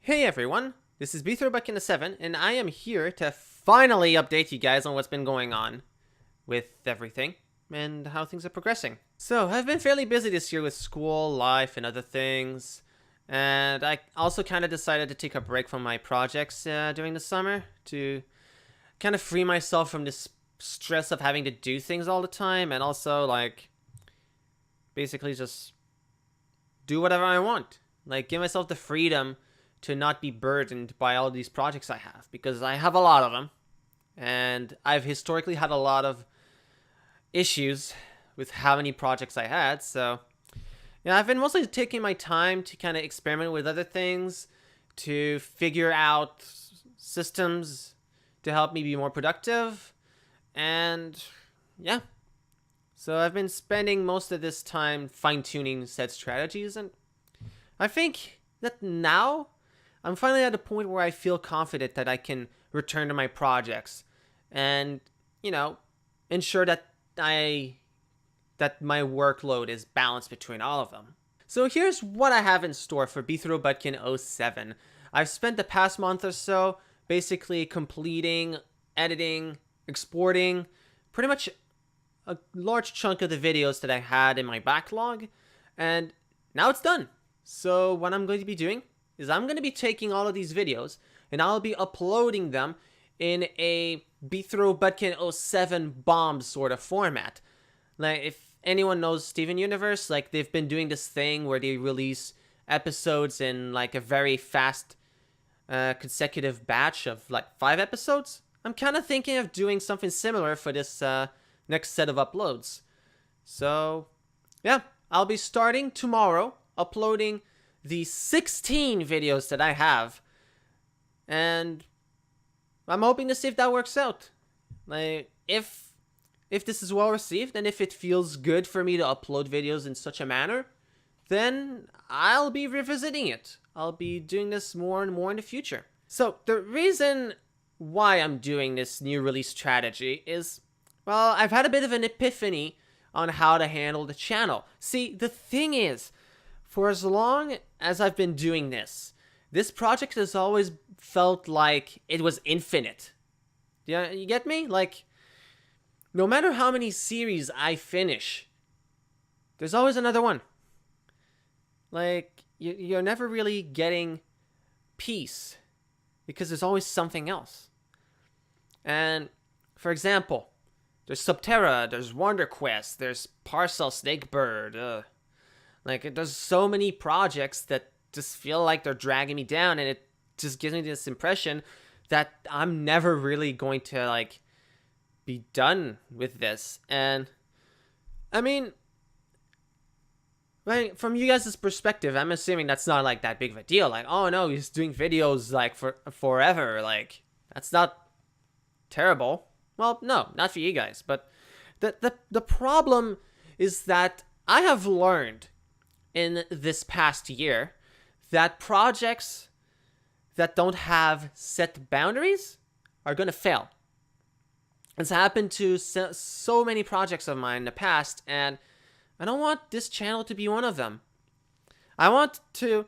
Hey everyone, this is BeethroBudkin07, and I am here to finally update you guys on what's been going on with everything and how things are progressing. So, I've been fairly busy this year with school, life, and other things, and I also kind of decided to take a break from my projects during the summer to kind of free myself from this stress of having to do things all the time, and also, like, basically just do whatever I want. Like, give myself the freedom to not be burdened by all these projects I have, because I have a lot of them, and I've historically had a lot of issues with how many projects I had. So yeah, I've been mostly taking my time to kind of experiment with other things, to figure out systems to help me be more productive, and yeah, so I've been spending most of this time fine-tuning said strategies, and I think that now I'm finally at a point where I feel confident that I can return to my projects and, ensure that my workload is balanced between all of them. So here's what I have in store for BeethroBudkin07. I've spent the past month or so basically completing, editing, exporting pretty much a large chunk of the videos that I had in my backlog, and now it's done. So what I'm going to be doing is I'm going to be taking all of these videos and I'll be uploading them in a BeethroBudkin07 bomb sort of format. Like, if anyone knows Steven Universe, like, they've been doing this thing where they release episodes in like a very fast consecutive batch of like 5 episodes. I'm kind of thinking of doing something similar for this next set of uploads. So yeah, I'll be starting tomorrow uploading the 16 videos that I have, and I'm hoping to see if that works out. Like, if this is well received and if it feels good for me to upload videos in such a manner, then I'll be revisiting it. I'll be doing this more and more in the future. So the reason why I'm doing this new release strategy is, well, I've had a bit of an epiphany on how to handle the channel. See, the thing is, for as long as I've been doing this project has always felt like it was infinite. Yeah, you get me? Like, no matter how many series I finish, there's always another one. Like, you're never really getting peace, because there's always something else. And, for example, there's Subterra, there's Wonder Quest, there's Parcel Snakebird, like, there's so many projects that just feel like they're dragging me down, and it just gives me this impression that I'm never really going to, like, be done with this. And, I mean, like, from you guys' perspective, I'm assuming that's not, like, that big of a deal. Like, oh no, he's doing videos, like, for forever. Like, that's not terrible. Well, no, not for you guys. But the problem is that I have learned in this past year that projects that don't have set boundaries are going to fail. It's happened to so many projects of mine in the past, and I don't want this channel to be one of them. I want to,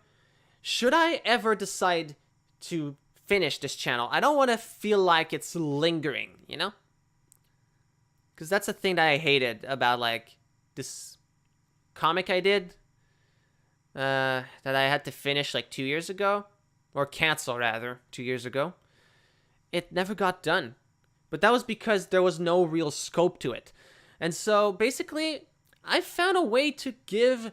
should I ever decide to finish this channel, I don't want to feel like it's lingering, Because that's the thing that I hated about, like, this comic I did that I had to finish like 2 years ago, or cancel rather, 2 years ago. It never got done, but that was because there was no real scope to it. And so basically, I found a way to give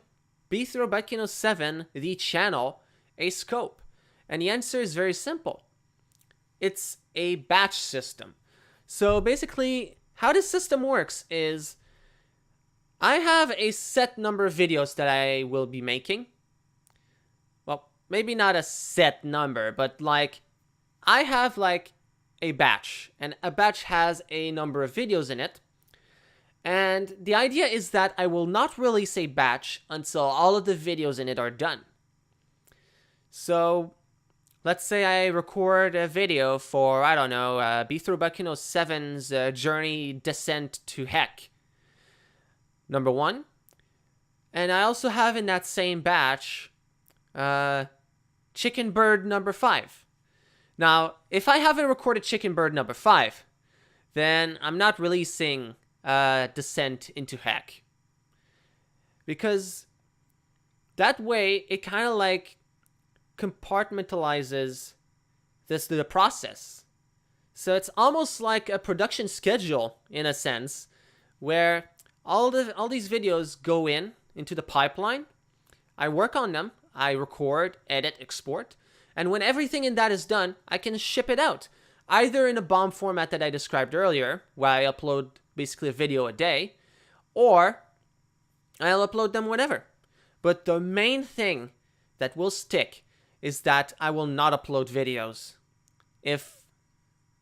BeethroBudkin07, the channel, a scope. And the answer is very simple. It's a batch system. So basically, how this system works is, I have a set number of videos that I will be making. Well, maybe not a set number, but like, I have like a batch, and a batch has a number of videos in it. And the idea is that I will not release a batch until all of the videos in it are done. So let's say I record a video for, I don't know, BeethroBudkin07's Journey Descent to Heck, number 1. And I also have in that same batch Chicken Bird number 5. Now, if I haven't recorded Chicken Bird number 5, then I'm not releasing Descent into Heck. Because that way, it kind of like compartmentalizes the process. So it's almost like a production schedule in a sense, where all these videos go into the pipeline. I work on them. I record, edit, export, and when everything in that is done, I can ship it out, either in a bomb format that I described earlier, where I upload basically a video a day, or I'll upload them whenever. But the main thing that will stick is that I will not upload videos if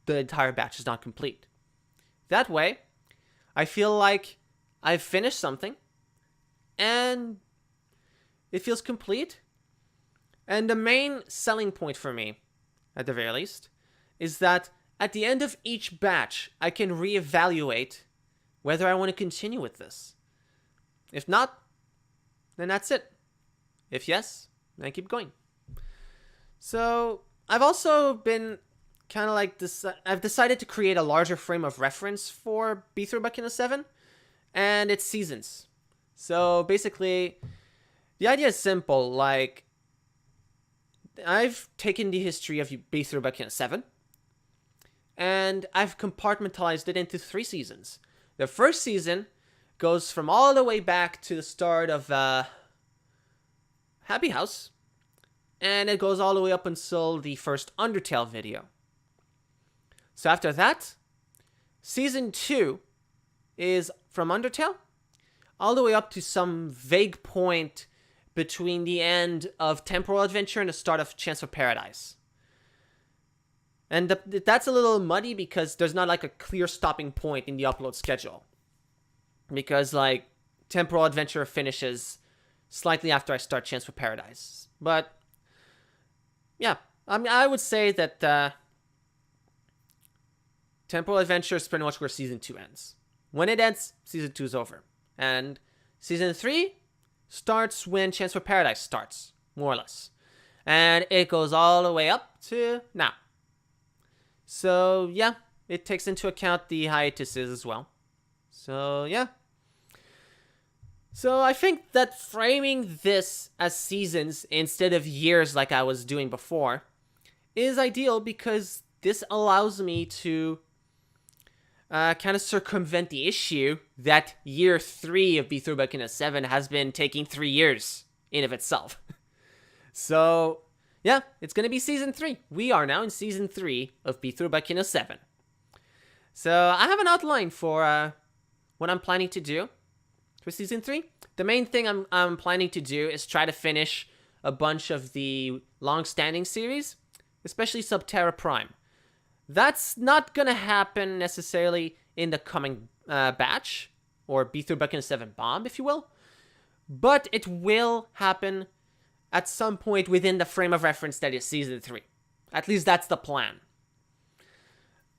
the entire batch is not complete. That way, I feel like I've finished something, and it feels complete. And the main selling point for me, at the very least, is that at the end of each batch, I can reevaluate whether I want to continue with this. If not, then that's it. If yes, then I keep going. So I've also been kind of like this. I've decided to create a larger frame of reference for BeethroBudkin07 and its seasons. So basically, the idea is simple. Like, I've taken the history of BeethroBudkin07 and I've compartmentalized it into 3 seasons. The first season goes from all the way back to the start of Happy House, and it goes all the way up until the first Undertale video. So after that, season 2 is from Undertale all the way up to some vague point between the end of Temporal Adventure and the start of Chance of Paradise. And that's a little muddy because there's not like a clear stopping point in the upload schedule. Because like Temporal Adventure finishes slightly after I start Chance for Paradise. But yeah, I mean, I would say that Temporal Adventure is pretty much where season 2 ends. When it ends, season 2 is over. And season 3 starts when Chance for Paradise starts, more or less. And it goes all the way up to now. So, yeah, it takes into account the hiatuses as well. So, yeah. So, I think that framing this as seasons instead of years like I was doing before is ideal because this allows me to kind of circumvent the issue that year 3 of BeethroBudkin07 has been taking 3 years in of itself. So, yeah, it's going to be season 3. We are now in season 3 of BeethroBudkin07. So, I have an outline for what I'm planning to do for season 3. The main thing I'm planning to do is try to finish a bunch of the long-standing series, especially Subterra Prime. That's not going to happen necessarily in the coming batch, or BeethroBudkin07 Bomb, if you will. But it will happen at some point within the frame of reference that is Season 3. At least that's the plan.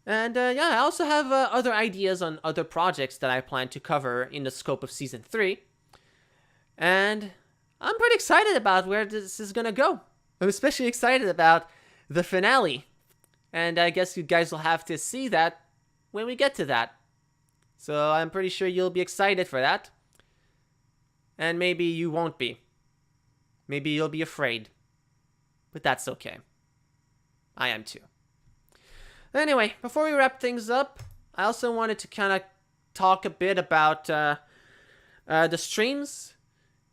And yeah, I also have other ideas on other projects that I plan to cover in the scope of Season 3. And I'm pretty excited about where this is going to go. I'm especially excited about the finale. And I guess you guys will have to see that when we get to that. So I'm pretty sure you'll be excited for that. And maybe you won't be. Maybe you'll be afraid. But that's okay. I am too. Anyway, before we wrap things up, I also wanted to kind of talk a bit about the streams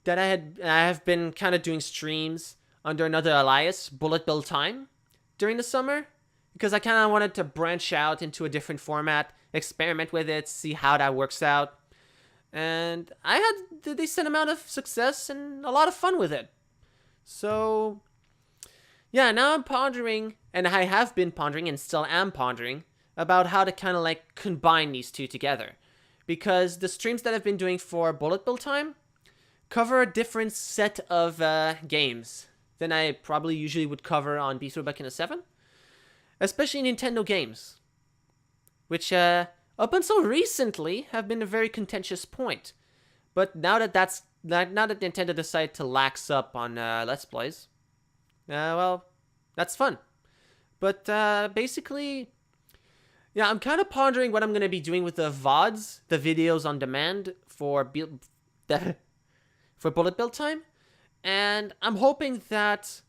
that I have been kind of doing streams under another alias, Bullet Bill Time, during the summer. Because I kind of wanted to branch out into a different format, experiment with it, see how that works out. And I had a decent amount of success and a lot of fun with it. So, yeah, now I'm pondering, and I have been pondering and still am pondering, about how to kind of like combine these two together. Because the streams that I've been doing for Bullet Bill Time cover a different set of games than I probably usually would cover on BeethroBudkin07. Especially Nintendo games, which up until recently have been a very contentious point. But now that Nintendo decided to lax up on Let's Plays, well, that's fun. But basically, yeah, I'm kind of pondering what I'm going to be doing with the VODs, the videos on demand for bullet build time. And I'm hoping that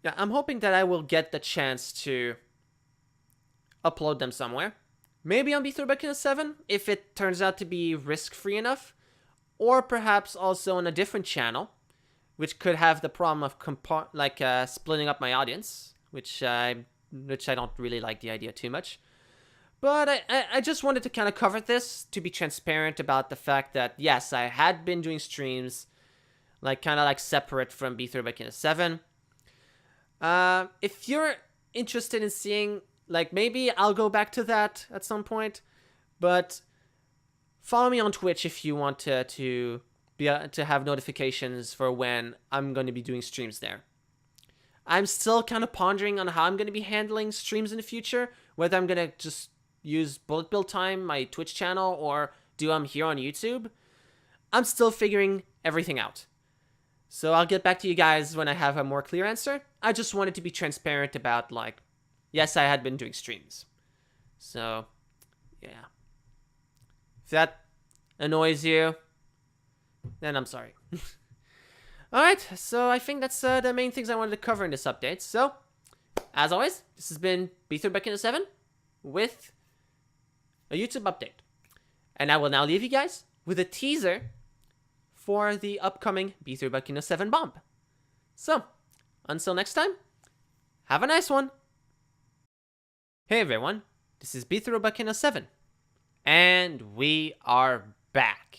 I will get the chance to upload them somewhere. Maybe on BeethroBudkin07 if it turns out to be risk-free enough, or perhaps also on a different channel, which could have the problem of splitting up my audience, which I don't really like the idea too much. But I just wanted to kind of cover this to be transparent about the fact that, yes, I had been doing streams, kind of separate from BeethroBudkin07. If you're interested in seeing, maybe I'll go back to that at some point, but follow me on Twitch if you want to have notifications for when I'm going to be doing streams there. I'm still kind of pondering on how I'm going to be handling streams in the future, whether I'm going to just use Bullet Build Time, my Twitch channel, or do them here on YouTube. I'm still figuring everything out. So I'll get back to you guys when I have a more clear answer. I just wanted to be transparent about, yes, I had been doing streams. So, yeah. If that annoys you, then I'm sorry. Alright, so I think that's the main things I wanted to cover in this update. So, as always, this has been BeethroBudkin07 with a YouTube update. And I will now leave you guys with a teaser for the upcoming BeethroBudkin07 bomb. So, until next time, have a nice one. Hey everyone, this is BeethroBudkin07, and we are back.